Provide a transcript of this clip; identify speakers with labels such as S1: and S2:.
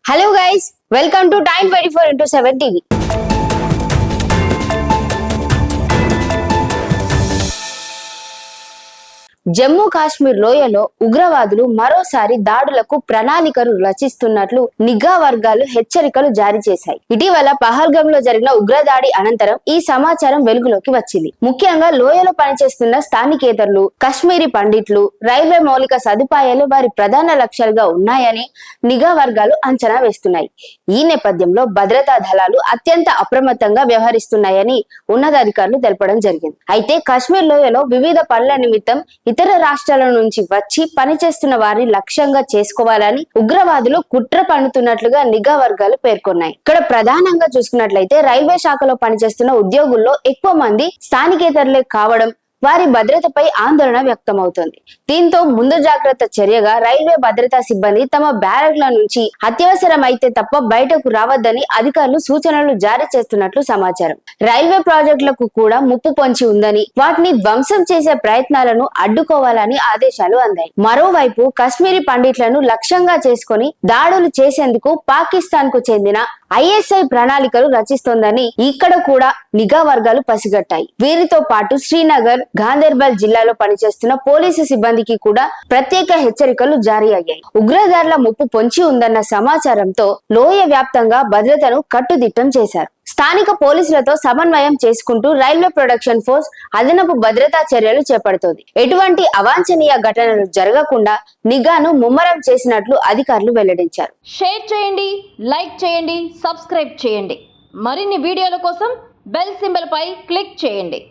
S1: Hello guys, welcome to Time 24/7 TV. Jammu Kashmir లోయలో ఉగ్రవాదులు మరోసారి దాడులకు ప్రణాళికలు రచిస్తున్నట్లు నిఘా వర్గాలు హెచ్చరికలు జారీ చేశాయి. ఇటీవల పహల్గామ్ లో జరిగిన ఉగ్రదాడి అనంతరం ఈ సమాచారం వెలుగులోకి వచ్చింది. ముఖ్యంగా లోయలో పనిచేస్తున్న స్థానికేతరులు, కశ్మీరీ పండిట్లు, రైల్వే మౌలిక సదుపాయాలు వారి ప్రధాన లక్ష్యాలుగా ఉన్నాయని నిఘా వర్గాలు అంచనా వేస్తున్నాయి. ఈ నేపథ్యంలో భద్రతా దళాలు అత్యంత అప్రమత్తంగా వ్యవహరిస్తున్నాయని ఉన్నతాధికారులు తెలపడం జరిగింది. అయితే కశ్మీర్ లోయలో వివిధ పనుల నిమిత్తం ఇతర రాష్ట్రాల నుంచి వచ్చి పనిచేస్తున్న వారిని లక్ష్యంగా చేసుకోవాలని ఉగ్రవాదులు కుట్ర పన్నుతున్నట్లుగా నిఘా వర్గాలు పేర్కొన్నాయి. ఇక్కడ ప్రధానంగా చూసుకున్నట్లయితే రైల్వే శాఖలో పనిచేస్తున్న ఉద్యోగుల్లో ఎక్కువ మంది స్థానికేతరులే కావడం వారి భద్రతపై ఆందోళన వ్యక్తమవుతోంది. దీంతో ముందు జాగ్రత్త చర్యగా రైల్వే భద్రతా సిబ్బంది తమ బ్యారక్ల నుంచి అత్యవసరమైతే తప్ప బయటకు రావద్దని అధికారులు సూచనలు జారీ చేస్తున్నట్లు సమాచారం. రైల్వే ప్రాజెక్టులకు కూడా ముప్పు పొంచి ఉందని, వాటిని ధ్వంసం చేసే ప్రయత్నాలను అడ్డుకోవాలని ఆదేశాలు అందాయి. మరోవైపు కశ్మీరీ పండిట్లను లక్ష్యంగా చేసుకుని దాడులు చేసేందుకు పాకిస్తాన్ కు చెందిన ISI ప్రణాళికలు రచిస్తోందని ఇక్కడ కూడా నిఘా వర్గాలు పసిగట్టాయి. వీరితో పాటు శ్రీనగర్, గాందర్బల్ జిల్లాలో పనిచేస్తున్న పోలీసు సిబ్బందికి కూడా ప్రత్యేక హెచ్చరికలు జారీ అయ్యాయి. ఉగ్రదాడుల ముప్పు పొంచి ఉందన్న సమాచారంతో లోయ వ్యాప్తంగా భద్రతను కట్టుదిట్టం చేశారు. స్థానిక పోలీసులతో సమన్వయం చేసుకుంటూ రైల్వే ప్రొడక్షన్ ఫోర్స్ అదనపు భద్రతా చర్యలు చేపడుతోంది. ఎటువంటి అవాంఛనీయ ఘటనలు జరగకుండా నిఘాను ముమ్మరం చేసినట్లు అధికారులు వెల్లడించారు.
S2: షేర్ చేయండి, లైక్ చేయండి, సబ్స్క్రైబ్ చేయండి. మరిన్ని వీడియోల కోసం బెల్ సింబల్ పై క్లిక్ చేయండి.